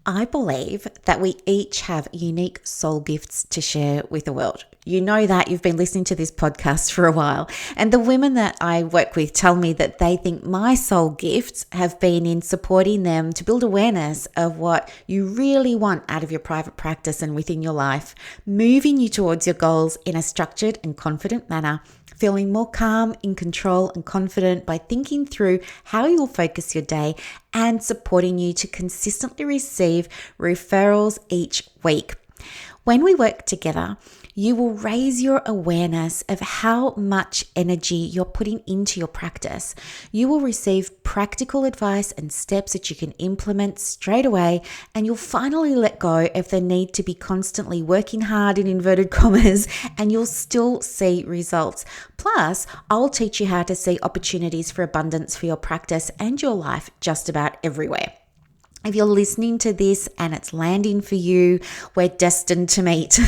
I believe that we each have unique soul gifts to share with the world. You know that you've been listening to this podcast for a while. And the women that I work with tell me that they think my soul gifts have been in supporting them to build awareness of what you really want out of your private practice and within your life, moving you towards your goals in a structured and confident manner, feeling more calm, in control and confident by thinking through how you'll focus your day, and supporting you to consistently receive referrals each week. When we work together, you will raise your awareness of how much energy you're putting into your practice. You will receive practical advice and steps that you can implement straight away, and you'll finally let go of the need to be constantly working hard in inverted commas, and you'll still see results. Plus, I'll teach you how to see opportunities for abundance for your practice and your life just about everywhere. If you're listening to this and it's landing for you, we're destined to meet.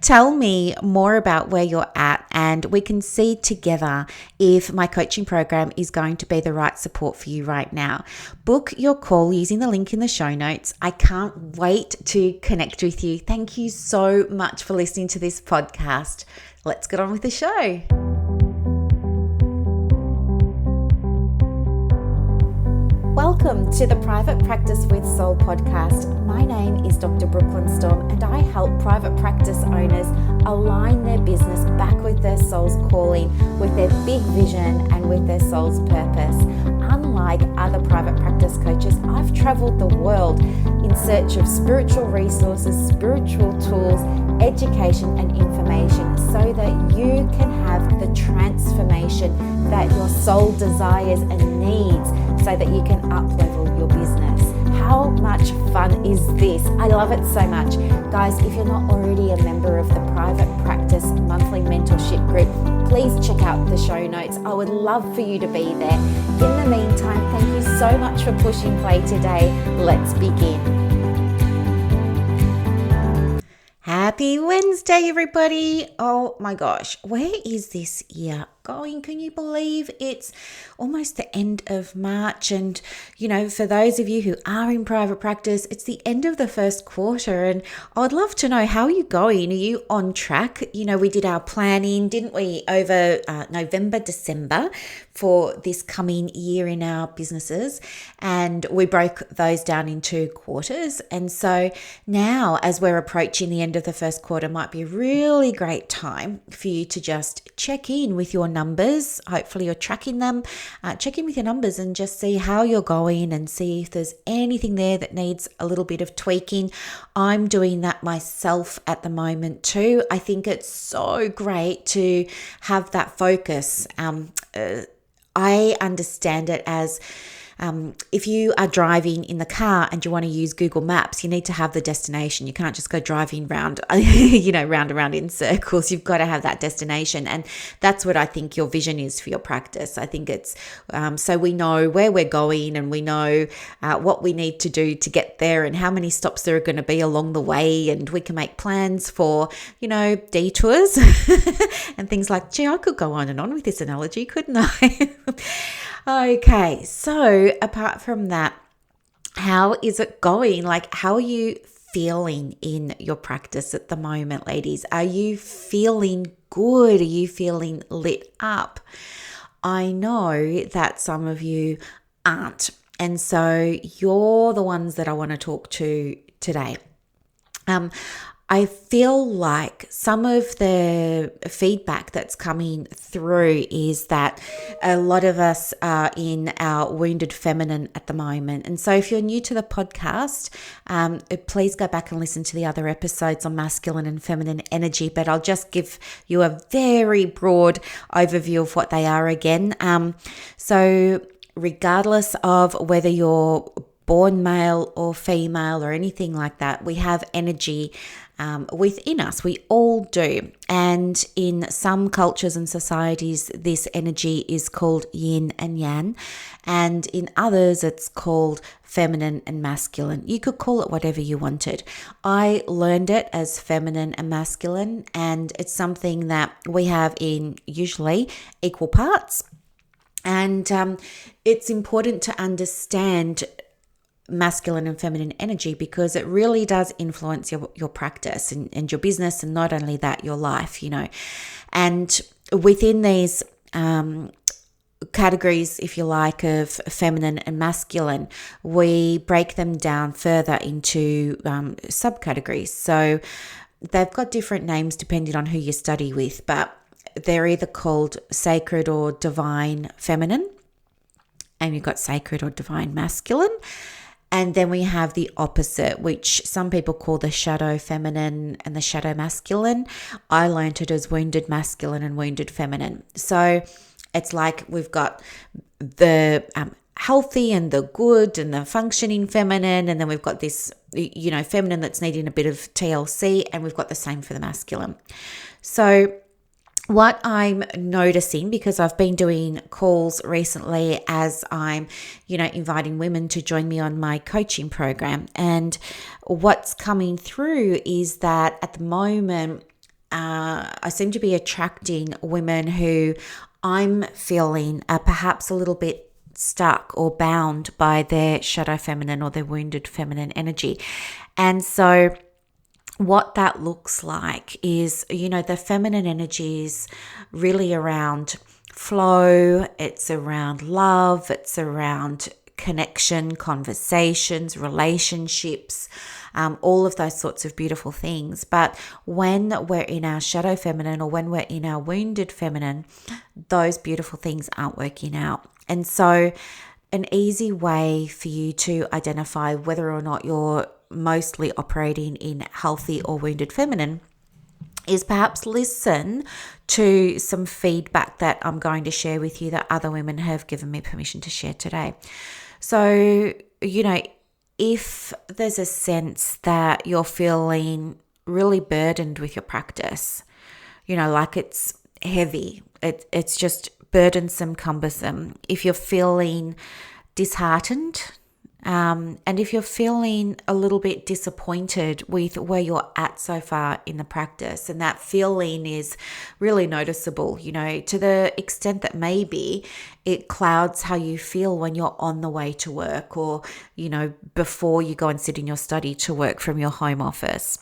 Tell me more about where you're at, and we can see together if my coaching program is going to be the right support for you right now. Book your call using the link in the show notes. I can't wait to connect with you. Thank you so much for listening to this podcast. Let's get on with the show. Welcome to the Private Practice with Soul podcast. My name is Dr. Brooklyn Storme, and I help private practice owners align their business back with their soul's calling, with their big vision and with their soul's purpose. Unlike other private practice coaches, I've traveled the world in search of spiritual resources, spiritual tools, education and information so that you can have the transformation that your soul desires and needs so that you can up-level your business. How much fun is this? I love it so much. Guys, if you're not already a member of the Private Practice Monthly Mentorship Group, please check out the show notes. I would love for you to be there. In the meantime, thank you so much for pushing play today. Let's begin. Happy Wednesday, everybody. Oh my gosh, where is this year going? Can you believe it's almost the end of March? And, you know, for those of you who are in private practice, it's the end of the first quarter. And I'd love to know, how are you going? Are you on track? You know, we did our planning, didn't we, over November, December for this coming year in our businesses. And we broke those down into quarters. And so now, as we're approaching the end of the first quarter, might be a really great time for you to just check in with your numbers. Hopefully you're tracking them. Check in with your numbers and just see how you're going and see if there's anything there that needs a little bit of tweaking. I'm doing that myself at the moment too. I think it's so great to have that focus. I understand it as if you are driving in the car and you want to use Google Maps, you need to have the destination. You can't just go driving round, round and round in circles. You've got to have that destination. And that's what I think your vision is for your practice. I think it's so we know where we're going, and we know what we need to do to get there and how many stops there are going to be along the way. And we can make plans for, detours and things like, gee, I could go on and on with this analogy, couldn't I? Okay, so apart from that, how is it going? Like, how are you feeling in your practice at the moment, ladies? Are you feeling good? Are you feeling lit up? I know that some of you aren't. And so you're the ones that I want to talk to today. I feel like some of the feedback that's coming through is that a lot of us are in our wounded feminine at the moment. And so if you're new to the podcast, please go back and listen to the other episodes on masculine and feminine energy, but I'll just give you a very broad overview of what they are again. So regardless of whether you're born male or female or anything like that, we have energy within us. We all do. And in some cultures and societies, this energy is called yin and yang. And in others, it's called feminine and masculine. You could call it whatever you wanted. I learned it as feminine and masculine, and it's something that we have in usually equal parts. And it's important to understand masculine and feminine energy, because it really does influence your practice and your business, and not only that, your life, And within these categories, if you like, of feminine and masculine, we break them down further into subcategories. So they've got different names depending on who you study with, but they're either called sacred or divine feminine, and you've got sacred or divine masculine. And then we have the opposite, which some people call the shadow feminine and the shadow masculine. I learned it as wounded masculine and wounded feminine. So it's like we've got the healthy and the good and the functioning feminine, and then we've got this, feminine that's needing a bit of TLC, and we've got the same for the masculine. So what I'm noticing, because I've been doing calls recently as I'm, inviting women to join me on my coaching program, and what's coming through is that at the moment, I seem to be attracting women who I'm feeling are perhaps a little bit stuck or bound by their shadow feminine or their wounded feminine energy. And so what that looks like is, the feminine energy is really around flow, it's around love, it's around connection, conversations, relationships, all of those sorts of beautiful things. But when we're in our shadow feminine, or when we're in our wounded feminine, those beautiful things aren't working out. And so an easy way for you to identify whether or not you're mostly operating in healthy or wounded feminine is perhaps listen to some feedback that I'm going to share with you that other women have given me permission to share today. So, if there's a sense that you're feeling really burdened with your practice, like it's heavy, it's just burdensome, cumbersome. If you're feeling disheartened, and if you're feeling a little bit disappointed with where you're at so far in the practice, and that feeling is really noticeable, to the extent that maybe it clouds how you feel when you're on the way to work, or, before you go and sit in your study to work from your home office.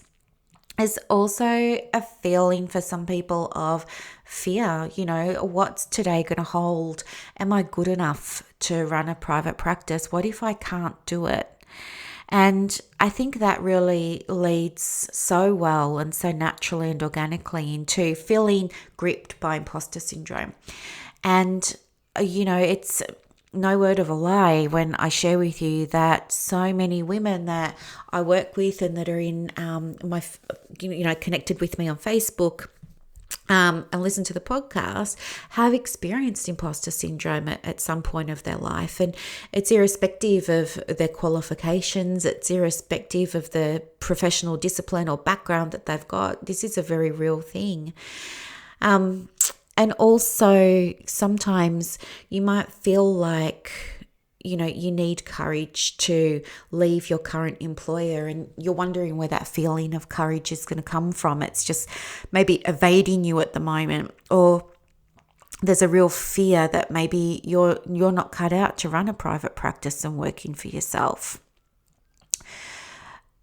There's also a feeling for some people of fear, what's today going to hold? Am I good enough to run a private practice? What if I can't do it? And I think that really leads so well and so naturally and organically into feeling gripped by imposter syndrome. And, it's no word of a lie when I share with you that so many women that I work with and that are in my, connected with me on Facebook and listen to the podcast have experienced imposter syndrome at some point of their life. And it's irrespective of their qualifications, it's irrespective of the professional discipline or background that they've got. This is a very real thing. And also sometimes you might feel like, you need courage to leave your current employer, and you're wondering where that feeling of courage is going to come from. It's just maybe evading you at the moment, or there's a real fear that maybe you're not cut out to run a private practice and working for yourself.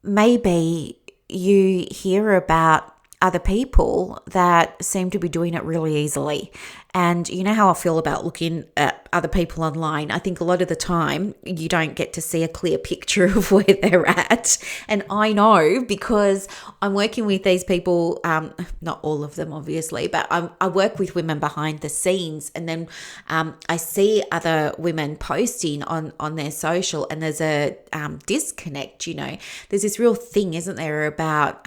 Maybe you hear about other people that seem to be doing it really easily. And you know how I feel about looking at other people online. I think a lot of the time you don't get to see a clear picture of where they're at. And I know because I'm working with these people, not all of them obviously, but I work with women behind the scenes, and then I see other women posting on their social, and there's a disconnect, There's this real thing, isn't there, about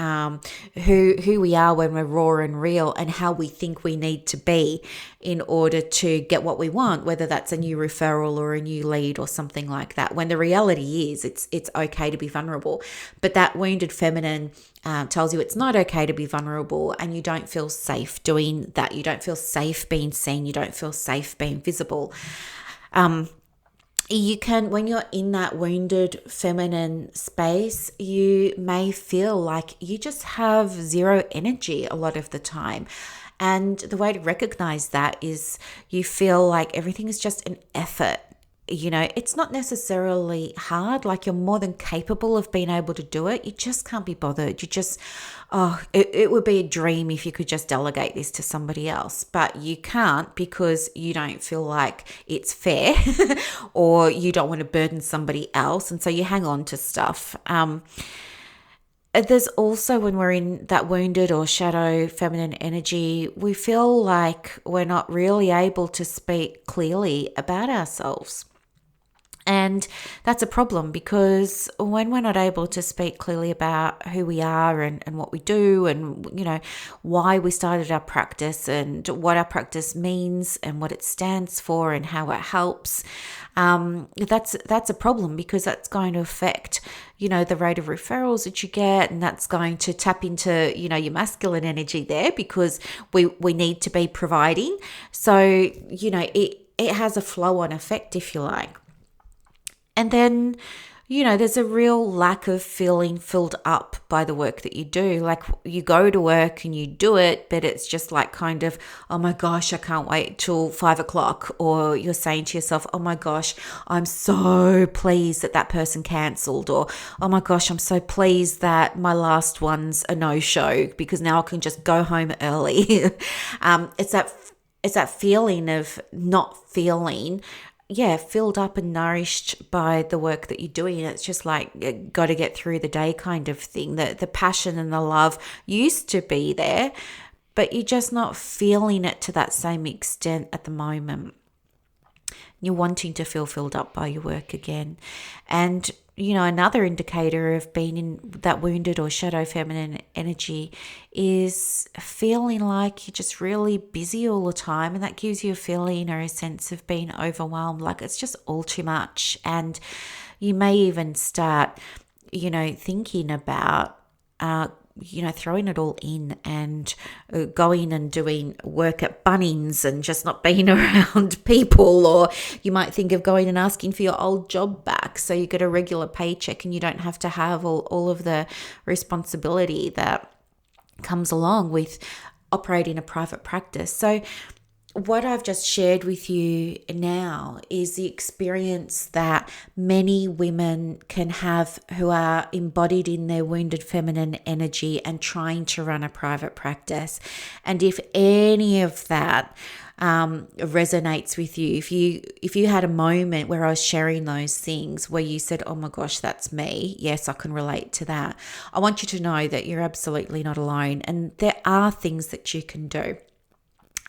who we are when we're raw and real, and how we think we need to be in order to get what we want, whether that's a new referral or a new lead or something like that. When the reality is it's okay to be vulnerable. But that wounded feminine tells you it's not okay to be vulnerable, and you don't feel safe doing that. You don't feel safe being seen. You don't feel safe being visible. You can, when you're in that wounded feminine space, you may feel like you just have zero energy a lot of the time. And the way to recognize that is you feel like everything is just an effort. it's not necessarily hard. Like, you're more than capable of being able to do it. You just can't be bothered. It would be a dream if you could just delegate this to somebody else, but you can't because you don't feel like it's fair or you don't want to burden somebody else. And so you hang on to stuff. There's also, when we're in that wounded or shadow feminine energy, we feel like we're not really able to speak clearly about ourselves. And that's a problem, because when we're not able to speak clearly about who we are and what we do and, why we started our practice and what our practice means and what it stands for and how it helps, that's a problem, because that's going to affect, the rate of referrals that you get, and that's going to tap into, your masculine energy there, because we need to be providing. So, it has a flow-on effect, if you like. And then, there's a real lack of feeling filled up by the work that you do. Like, you go to work and you do it, but it's just like kind of, oh my gosh, I can't wait till 5 o'clock. Or you're saying to yourself, oh my gosh, I'm so pleased that person cancelled. Or, oh my gosh, I'm so pleased that my last one's a no-show, because now I can just go home early. It's that feeling of not feeling filled up and nourished by the work that you're doing. It's just like, got to get through the day kind of thing. The passion and the love used to be there, but you're just not feeling it to that same extent at the moment. You're wanting to feel filled up by your work again. And, another indicator of being in that wounded or shadow feminine energy is feeling like you're just really busy all the time. And that gives you a feeling or a sense of being overwhelmed, like it's just all too much. And you may even start, thinking about, throwing it all in and going and doing work at Bunnings and just not being around people. Or you might think of going and asking for your old job back, so you get a regular paycheck and you don't have to have all of the responsibility that comes along with operating a private practice. So what I've just shared with you now is the experience that many women can have who are embodied in their wounded feminine energy and trying to run a private practice. And if any of that resonates with you, if you had a moment where I was sharing those things where you said, oh my gosh, that's me, yes, I can relate to that, I want you to know that you're absolutely not alone, and there are things that you can do.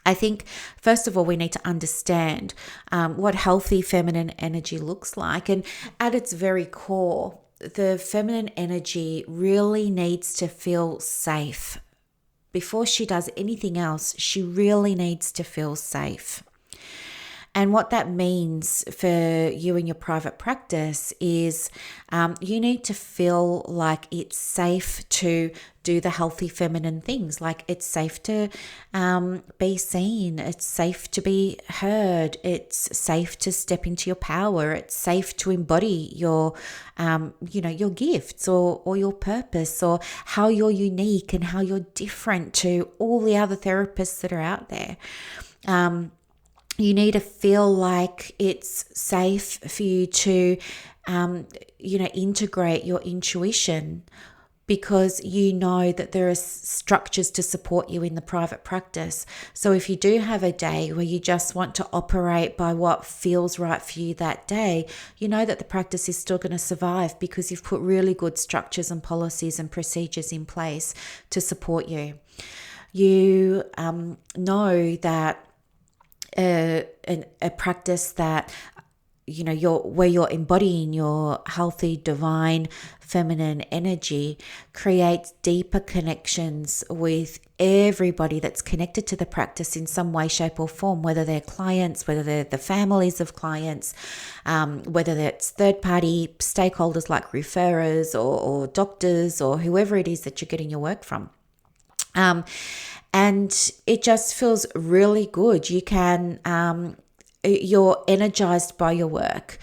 I think, first of all, we need to understand what healthy feminine energy looks like. And at its very core, the feminine energy really needs to feel safe. Before she does anything else, she really needs to feel safe. And what that means for you in your private practice is you need to feel like it's safe to do the healthy feminine things. Like, it's safe to be seen. It's safe to be heard. It's safe to step into your power. It's safe to embody your, your gifts or your purpose, or how you're unique and how you're different to all the other therapists that are out there. You need to feel like it's safe for you to, integrate your intuition, because you know that there are structures to support you in the private practice. So if you do have a day where you just want to operate by what feels right for you that day, you know that the practice is still going to survive, because you've put really good structures and policies and procedures in place to support you. You know that a practice that where you're embodying your healthy, divine, feminine energy creates deeper connections with everybody that's connected to the practice in some way, shape or form, whether they're clients, whether they're the families of clients, whether that's third-party stakeholders like referrers or doctors or whoever it is that you're getting your work from. And it just feels really good. You can, you're energized by your work.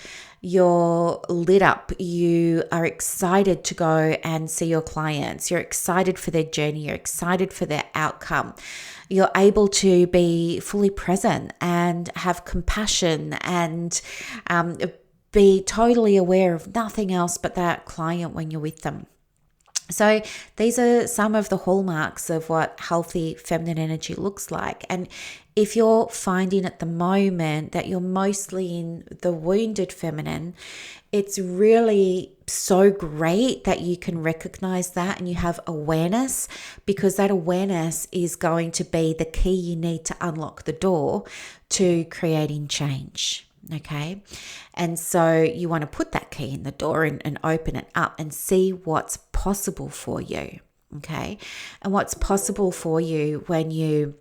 you're lit up, you are excited to go and see your clients, you're excited for their journey, you're excited for their outcome. You're able to be fully present and have compassion and be totally aware of nothing else but that client when you're with them. So these are some of the hallmarks of what healthy feminine energy looks like. And if you're finding at the moment that you're mostly in the wounded feminine, it's really so great that you can recognize that and you have awareness, because that awareness is going to be the key you need to unlock the door to creating change. Okay. And so you want to put that key in the door and open it up and see what's possible for you. Okay. And what's possible for you when you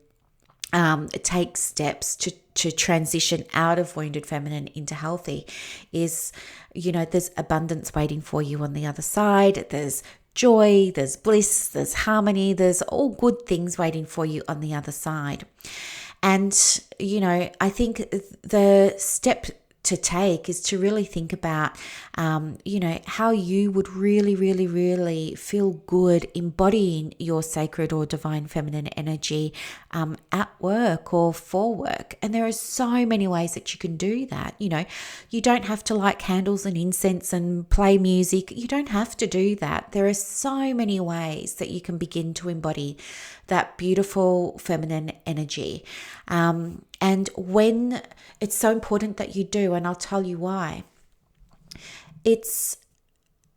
take steps to transition out of wounded feminine into healthy is, there's abundance waiting for you on the other side. There's joy, there's bliss, there's harmony, there's all good things waiting for you on the other side. And, I think the step to take is to really think about, how you would really, really, really feel good embodying your sacred or divine feminine energy at work or for work. And there are so many ways that you can do that. You don't have to light candles and incense and play music. You don't have to do that. There are so many ways that you can begin to embody that beautiful feminine energy. And when it's so important that you do, and I'll tell you why. It's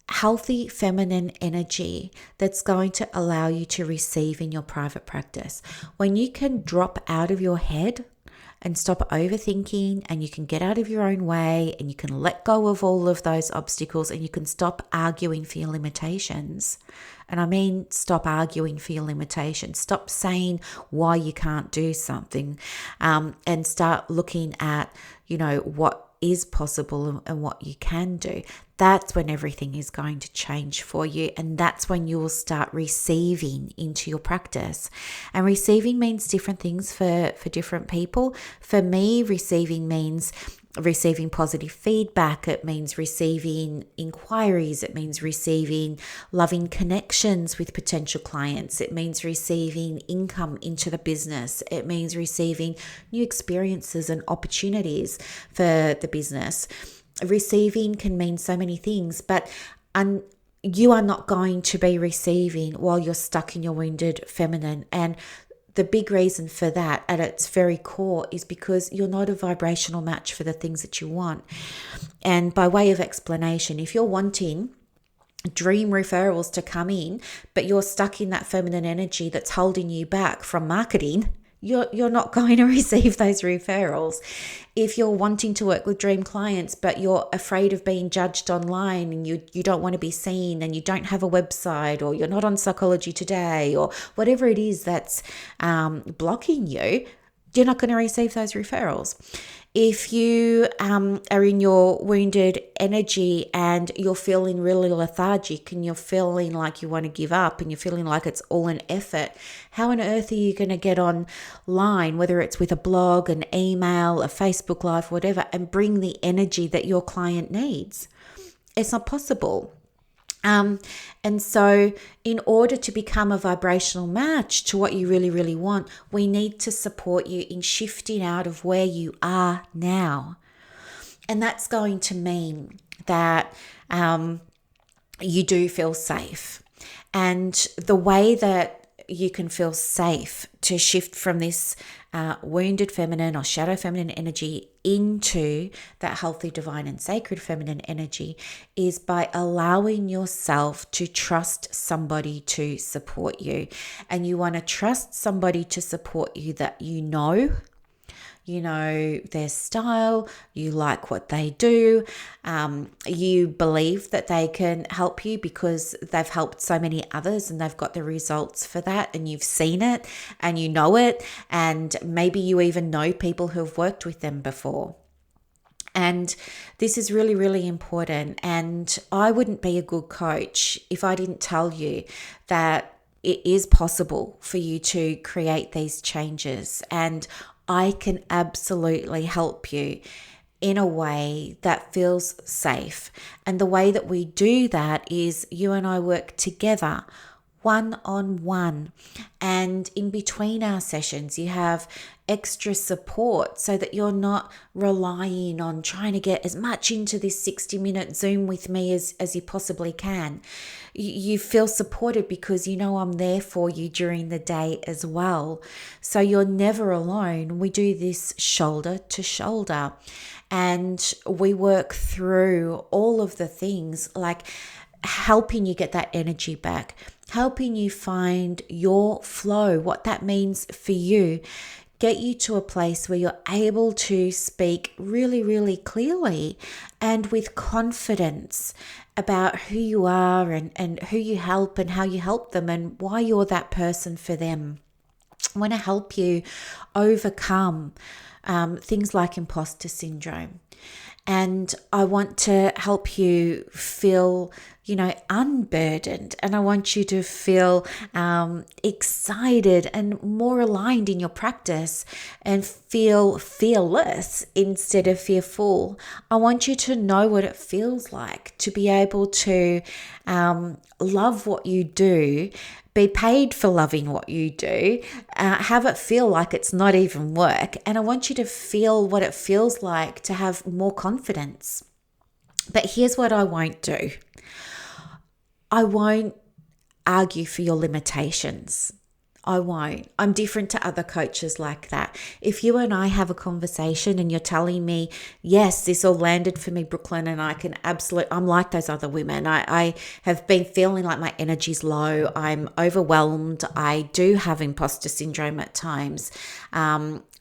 healthy feminine energy that's going to allow you to receive in your private practice. When you can drop out of your head and stop overthinking, and you can get out of your own way, and you can let go of all of those obstacles, and you can stop arguing for your limitations. And I mean, stop arguing for your limitations. Stop saying why you can't do something, and start looking at, what is possible and what you can do. That's when everything is going to change for you. And that's when you will start receiving into your practice. And receiving means different things for different people. For me, receiving means receiving positive feedback. It means receiving inquiries. It means receiving loving connections with potential clients. It means receiving income into the business. It means receiving new experiences and opportunities for the business. Receiving can mean so many things, but you are not going to be receiving while you're stuck in your wounded feminine. And the big reason for that at its very core is because you're not a vibrational match for the things that you want. And by way of explanation, if you're wanting dream referrals to come in, but you're stuck in that feminine energy that's holding you back from marketing, you're not going to receive those referrals. If you're wanting to work with dream clients, but you're afraid of being judged online, and you don't want to be seen, and you don't have a website, or you're not on Psychology Today, or whatever it is that's blocking you, you're not going to receive those referrals. If you are in your wounded energy and you're feeling really lethargic, and you're feeling like you want to give up, and you're feeling like it's all an effort, how on earth are you going to get online, whether it's with a blog, an email, a Facebook Live, whatever, and bring the energy that your client needs? It's not possible. And so in order to become a vibrational match to what you really, really want, we need to support you in shifting out of where you are now. And that's going to mean that you do feel safe. And the way that you can feel safe to shift from this wounded feminine or shadow feminine energy into that healthy, divine and sacred feminine energy is by allowing yourself to trust somebody to support you. And you want to trust somebody to support you that you know their style, you like what they do, you believe that they can help you because they've helped so many others and they've got the results for that, and you've seen it and you know it, and maybe you even know people who have worked with them before. And this is really, really important. And I wouldn't be a good coach if I didn't tell you that it is possible for you to create these changes. And I can absolutely help you in a way that feels safe. And the way that we do that is you and I work together, one-on-one. And in between our sessions, you have extra support so that you're not relying on trying to get as much into this 60-minute Zoom with me as you possibly can. You feel supported because you know I'm there for you during the day as well. So you're never alone. We do this shoulder to shoulder, and we work through all of the things like helping you get that energy back, helping you find your flow, what that means for you, get you to a place where you're able to speak really, really clearly and with confidence about who you are and who you help and how you help them and why you're that person for them. I want to help you overcome things like imposter syndrome. And I want to help you feel, unburdened. And I want you to feel excited and more aligned in your practice and feel fearless instead of fearful. I want you to know what it feels like to be able to love what you do, be paid for loving what you do, have it feel like it's not even work. And I want you to feel what it feels like to have more confidence. But here's what I won't do. I won't argue for your limitations. I won't. I'm different to other coaches like that. If you and I have a conversation and you're telling me, yes, this all landed for me, Brooklyn, and I can I'm like those other women. I have been feeling like my energy's low. I'm overwhelmed. I do have imposter syndrome at times.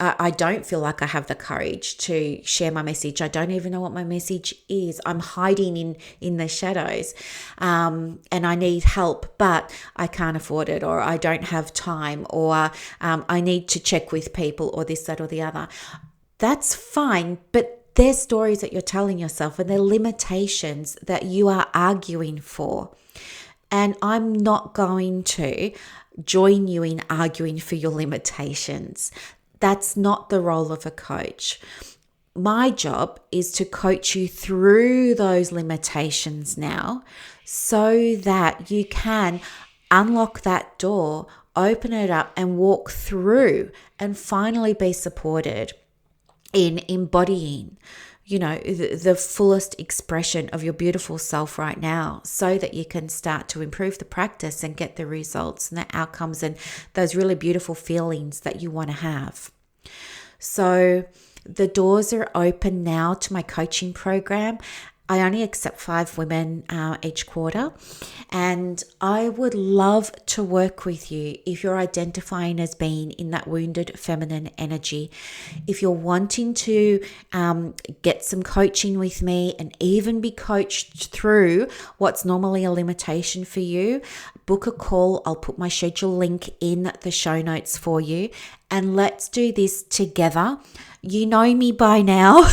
I don't feel like I have the courage to share my message. I don't even know what my message is. I'm hiding in the shadows, and I need help, but I can't afford it, or I don't have time, or I need to check with people, or this, that, or the other. That's fine, but they're stories that you're telling yourself, and they're limitations that you are arguing for. And I'm not going to join you in arguing for your limitations. That's not the role of a coach. My job is to coach you through those limitations now so that you can unlock that door, open it up and walk through and finally be supported in embodying, the fullest expression of your beautiful self right now so that you can start to improve the practice and get the results and the outcomes and those really beautiful feelings that you want to have. So the doors are open now to my coaching program. I only accept 5 women each quarter, and I would love to work with you if you're identifying as being in that wounded feminine energy. If you're wanting to get some coaching with me and even be coached through what's normally a limitation for you, book a call. I'll put my schedule link in the show notes for you, and let's do this together. You know me by now.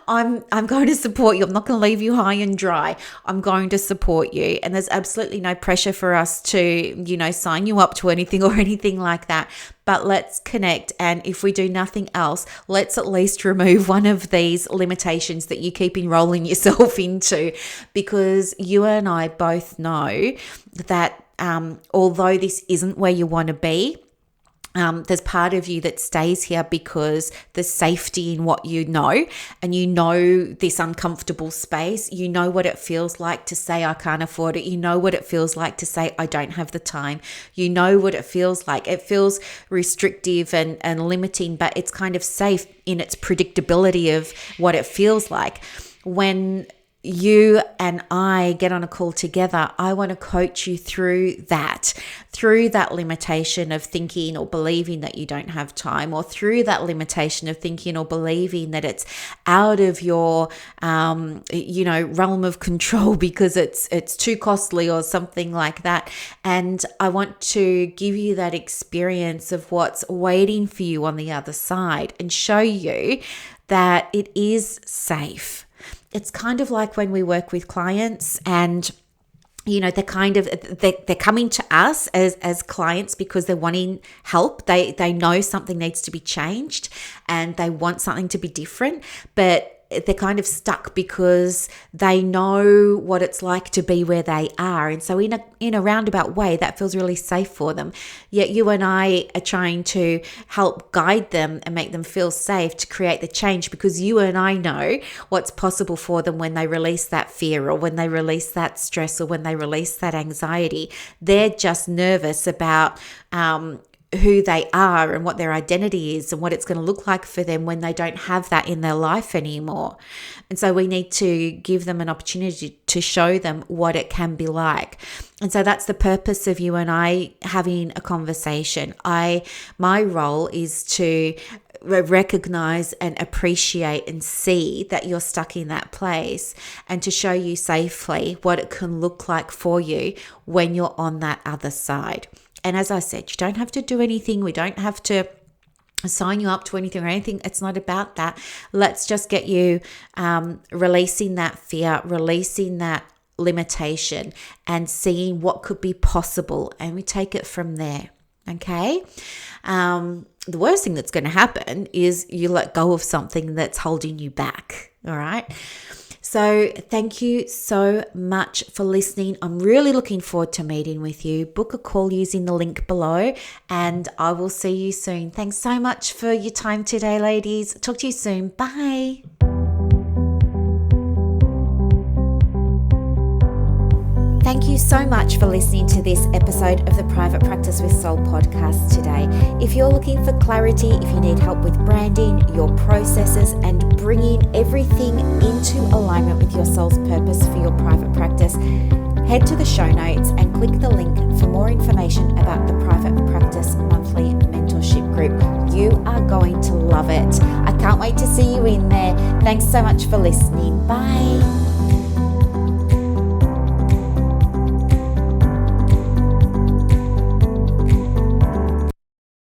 I'm going to support you. I'm not going to leave you high and dry. I'm going to support you. And there's absolutely no pressure for us to, sign you up to anything or anything like that. But let's connect. And if we do nothing else, let's at least remove one of these limitations that you keep enrolling yourself into, because you and I both know that although this isn't where you want to be, there's part of you that stays here because there's safety in what you know, and you know this uncomfortable space. You know what it feels like to say, I can't afford it. You know what it feels like to say, I don't have the time. You know what it feels like. It feels restrictive and limiting, but it's kind of safe in its predictability of what it feels like. When you and I get on a call together, I want to coach you through that limitation of thinking or believing that you don't have time, or through that limitation of thinking or believing that it's out of your, realm of control because it's too costly or something like that. And I want to give you that experience of what's waiting for you on the other side and show you that it is safe. It's kind of like when we work with clients and they're coming to us as clients because they're wanting help. They know something needs to be changed and they want something to be different, but they're kind of stuck because they know what it's like to be where they are. And so in a roundabout way, that feels really safe for them. Yet you and I are trying to help guide them and make them feel safe to create the change, because you and I know what's possible for them when they release that fear or when they release that stress or when they release that anxiety. They're just nervous about who they are and what their identity is and what it's going to look like for them when they don't have that in their life anymore. And so we need to give them an opportunity to show them what it can be like. And so that's the purpose of you and I having a conversation. My role is to recognize and appreciate and see that you're stuck in that place, and to show you safely what it can look like for you when you're on that other side. And as I said, you don't have to do anything. We don't have to sign you up to anything or anything. It's not about that. Let's just get you releasing that fear, releasing that limitation, and seeing what could be possible. And we take it from there. Okay? The worst thing that's going to happen is you let go of something that's holding you back. All right? So thank you so much for listening. I'm really looking forward to meeting with you. Book a call using the link below, and I will see you soon. Thanks so much for your time today, ladies. Talk to you soon. Bye. Thank you so much for listening to this episode of the Private Practice with Soul podcast today. If you're looking for clarity, if you need help with branding, your processes, and bringing everything into alignment with your soul's purpose for your private practice, head to the show notes and click the link for more information about the Private Practice Monthly Mentorship Group. You are going to love it. I can't wait to see you in there. Thanks so much for listening. Bye.